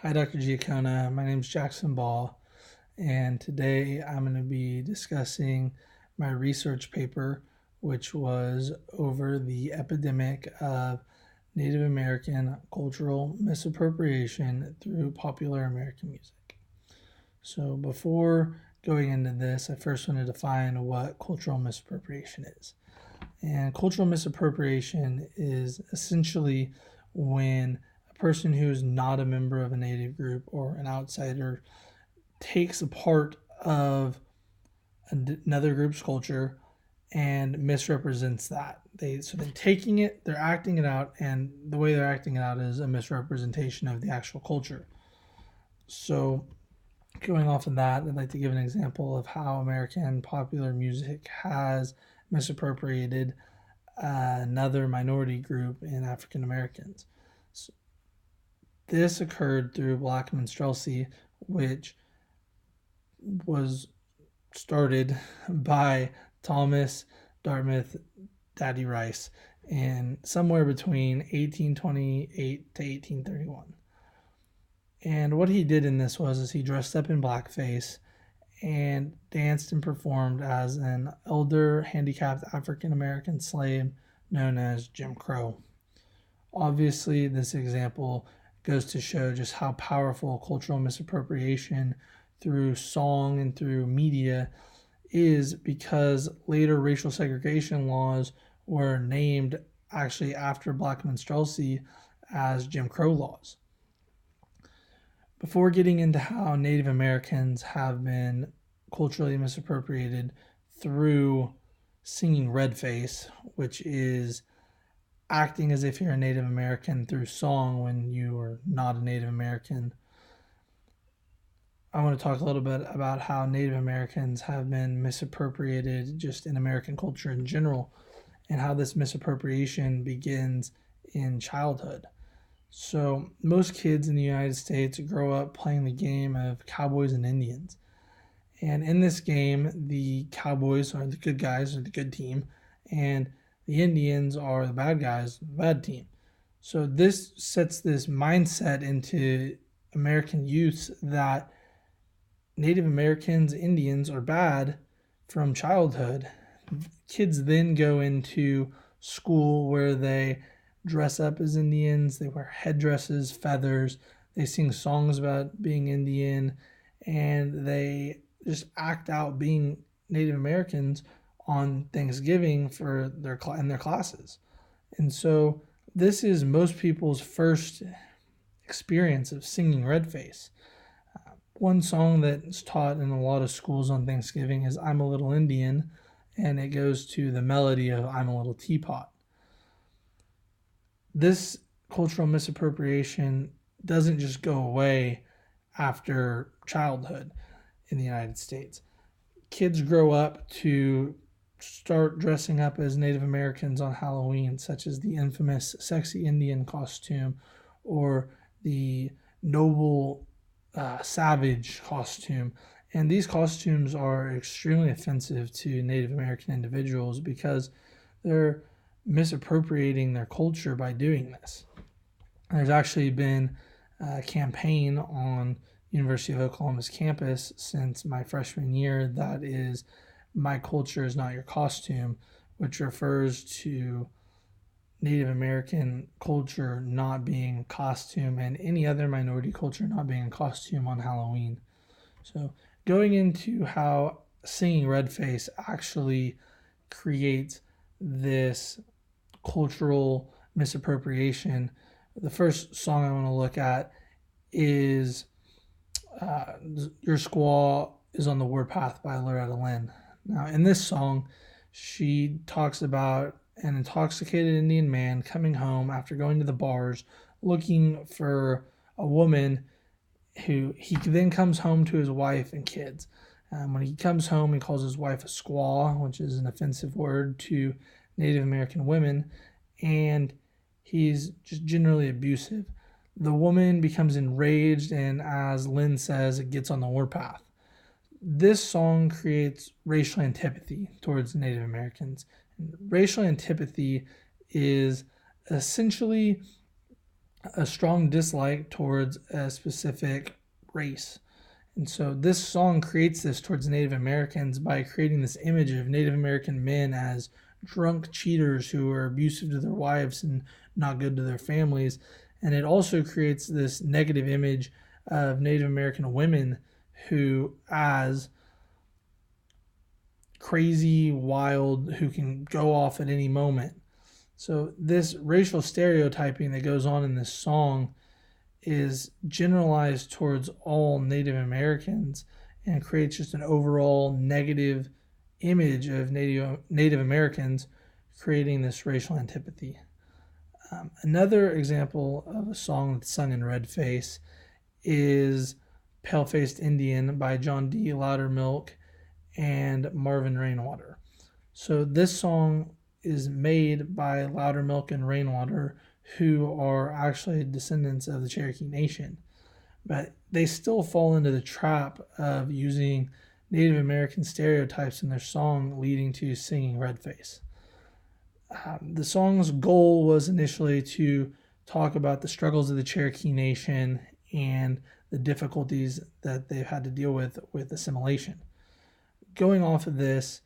Hi, Dr. Giacona. My name is Jackson Ball, and today I'm going to be discussing my research paper, which was over the epidemic of Native American cultural misappropriation through popular American music. So, before going into this, I first want to define what cultural misappropriation is. And cultural misappropriation is essentially when a person who is not a member of a native group or an outsider takes a part of another group's culture and misrepresents that. They're taking it, they're acting it out, and the way they're acting it out is a misrepresentation of the actual culture. So going off of that, I'd like to give an example of how American popular music has misappropriated another minority group in African Americans. So this occurred through black minstrelsy, which was started by Thomas Dartmouth Daddy Rice in somewhere between 1828 to 1831. And what he did in this was he dressed up in blackface and danced and performed as an elder handicapped African American slave known as Jim Crow. Obviously, this example goes to show just how powerful cultural misappropriation through song and through media is, because later racial segregation laws were named actually after black minstrelsy as Jim Crow laws. Before getting into how Native Americans have been culturally misappropriated through singing red face, which is acting as if you're a Native American through song when you are not a Native American, I want to talk a little bit about how Native Americans have been misappropriated just in American culture in general, and how this misappropriation begins in childhood. So, most kids in the United States grow up playing the game of cowboys and Indians. And in this game, the cowboys are the good guys, or the good team, and the Indians are the bad guys, the bad team. So, this sets this mindset into American youths that Native Americans, Indians are bad from childhood. Kids then go into school where they dress up as Indians, they wear headdresses, feathers, they sing songs about being Indian, and they just act out being Native Americans on Thanksgiving for in their classes. And so this is most people's first experience of singing Redface. One song that's taught in a lot of schools on Thanksgiving is I'm a Little Indian, and it goes to the melody of I'm a Little Teapot. This cultural misappropriation doesn't just go away after childhood in the United States. Kids grow up to start dressing up as Native Americans on Halloween, such as the infamous sexy Indian costume or the noble savage costume. And these costumes are extremely offensive to Native American individuals because they're misappropriating their culture by doing this. There's actually been a campaign on University of Oklahoma's campus since my freshman year that is My Culture is Not Your Costume, which refers to Native American culture not being costume and any other minority culture not being a costume on Halloween. So going into how singing Redface actually creates this cultural misappropriation, the first song I want to look at is Your Squaw is on the Warpath by Loretta Lynn. Now, in this song, she talks about an intoxicated Indian man coming home after going to the bars looking for a woman who he then comes home to his wife and kids. When he comes home, he calls his wife a squaw, which is an offensive word to Native American women, and he's just generally abusive. The woman becomes enraged, and as Lynn says, it gets on the warpath. This song creates racial antipathy towards Native Americans. And racial antipathy is essentially a strong dislike towards a specific race. And so this song creates this towards Native Americans by creating this image of Native American men as drunk cheaters who are abusive to their wives and not good to their families. And it also creates this negative image of Native American women who as crazy, wild, who can go off at any moment. So this racial stereotyping that goes on in this song is generalized towards all Native Americans and creates just an overall negative image of Native Americans, creating this racial antipathy. Another example of a song that's sung in red face is Pale Faced Indian by John D. Loudermilk and Marvin Rainwater. So this song is made by Loudermilk and Rainwater, who are actually descendants of the Cherokee Nation. But they still fall into the trap of using Native American stereotypes in their song, leading to singing red face. The song's goal was initially to talk about the struggles of the Cherokee Nation and the difficulties that they've had to deal with assimilation. Going off of this,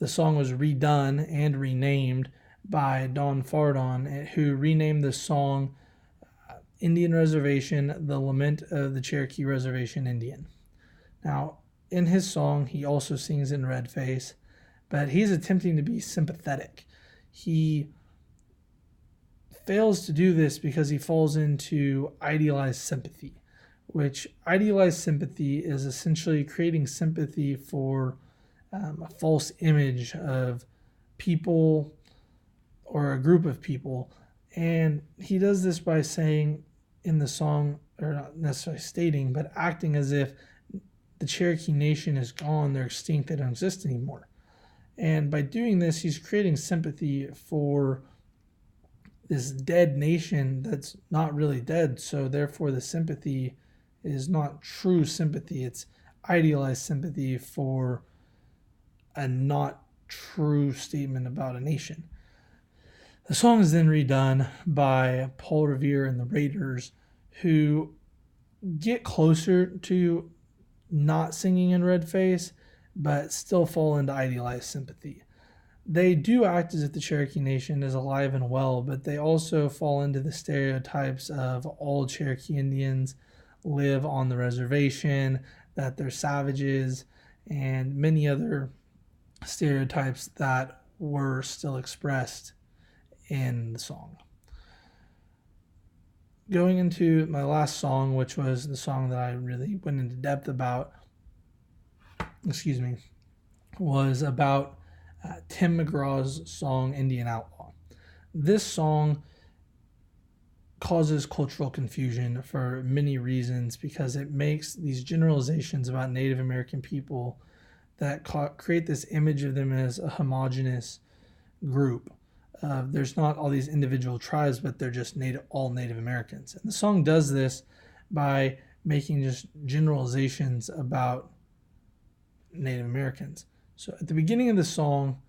the song was redone and renamed by Don Fardon, who renamed the song Indian Reservation, The Lament of the Cherokee Reservation Indian. Now, in his song, he also sings in red face, but he's attempting to be sympathetic. He fails to do this because he falls into idealized sympathy, which idealized sympathy is essentially creating sympathy for a false image of people or a group of people. And he does this by saying in the song, or not necessarily stating, but acting as if the Cherokee Nation is gone, they're extinct, they don't exist anymore. And by doing this, he's creating sympathy for this dead nation that's not really dead. So therefore, the sympathy is not true sympathy. It's idealized sympathy for a not true statement about a nation. The song is then redone by Paul Revere and the Raiders, who get closer to not singing in red face, but still fall into idealized sympathy. They do act as if the Cherokee Nation is alive and well, but they also fall into the stereotypes of all Cherokee Indians live on the reservation, that they're savages, and many other stereotypes that were still expressed in the song. Going into my last song, which was the song that I really went into depth about, was about Tim McGraw's song Indian Outlaw. This song causes cultural confusion for many reasons because it makes these generalizations about Native American people that create this image of them as a homogenous group. There's not all these individual tribes, but they're just all Native Americans. And the song does this by making just generalizations about Native Americans. So at the beginning of the song,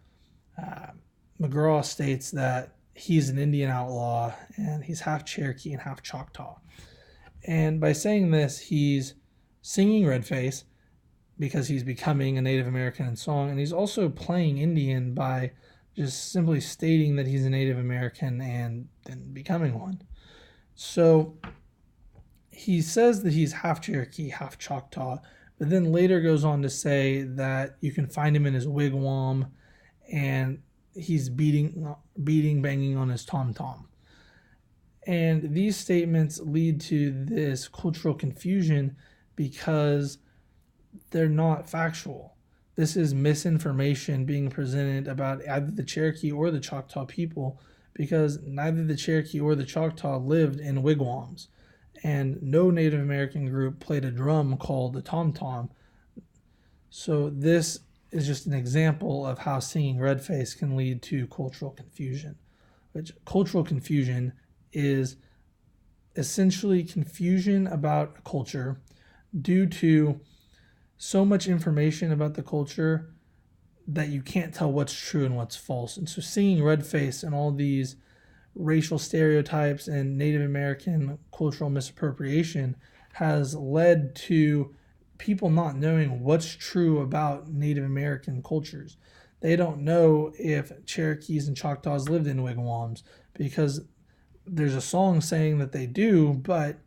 McGraw states that he's an Indian outlaw and he's half Cherokee and half Choctaw. And by saying this, he's singing red face because he's becoming a Native American in song, and he's also playing Indian by just simply stating that he's a Native American and then becoming one. So he says that he's half Cherokee, half Choctaw, but then later goes on to say that you can find him in his wigwam and he's banging on his tom-tom. And these statements lead to this cultural confusion because they're not factual. This is misinformation being presented about either the Cherokee or the Choctaw people because neither the Cherokee or the Choctaw lived in wigwams, and no Native American group played a drum called the tom-tom. So this is just an example of how singing red face can lead to cultural confusion, which cultural confusion is essentially confusion about a culture due to so much information about the culture that you can't tell what's true and what's false. And so singing red face and all these racial stereotypes and Native American cultural misappropriation has led to people not knowing what's true about Native American cultures. They don't know if Cherokees and Choctaws lived in wigwams because there's a song saying that they do, but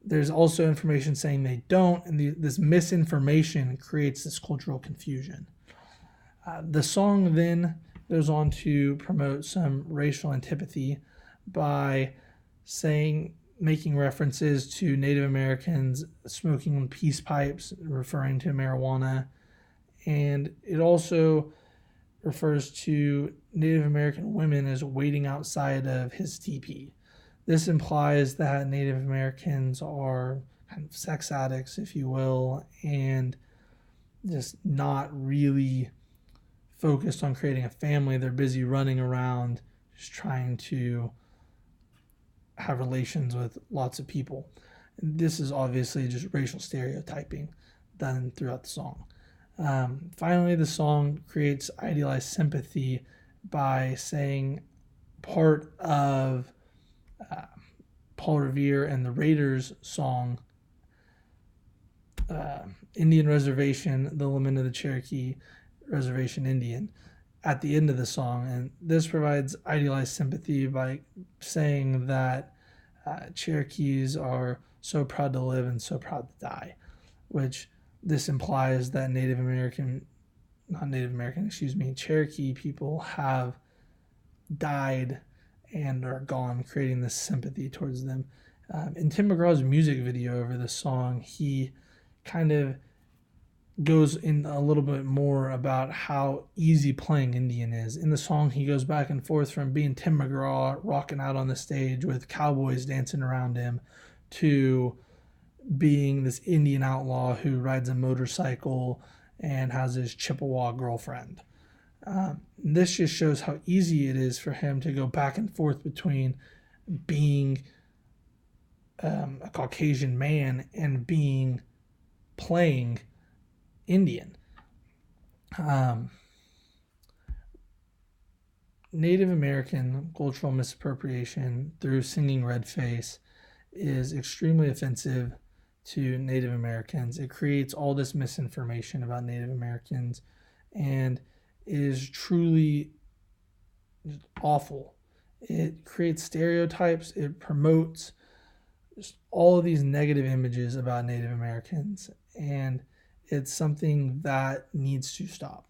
there's also information saying they don't, and this misinformation creates this cultural confusion. The song then goes on to promote some racial antipathy by making references to Native Americans smoking peace pipes, referring to marijuana, and it also refers to Native American women as waiting outside of his teepee. This implies that Native Americans are kind of sex addicts, if you will, and just not really focused on creating a family. They're busy running around just trying to have relations with lots of people. And this is obviously just racial stereotyping done throughout the song. Finally, the song creates idealized sympathy by saying part of Paul Revere and the Raiders song, Indian Reservation, the Lament of the Cherokee Reservation Indian, at the end of the song. And this provides idealized sympathy by saying that Cherokees are so proud to live and so proud to die, which this implies that Cherokee people have died and are gone, creating this sympathy towards them. In Tim McGraw's music video over the song, he kind of goes in a little bit more about how easy playing Indian is. In the song, he goes back and forth from being Tim McGraw, rocking out on the stage with cowboys dancing around him, to being this Indian outlaw who rides a motorcycle and has his Chippewa girlfriend. This just shows how easy it is for him to go back and forth between being a Caucasian man and playing Indian. Native American cultural misappropriation through singing Redface is extremely offensive to Native Americans. It creates all this misinformation about Native Americans and is truly awful. It creates stereotypes. It promotes just all of these negative images about Native Americans, and it's something that needs to stop.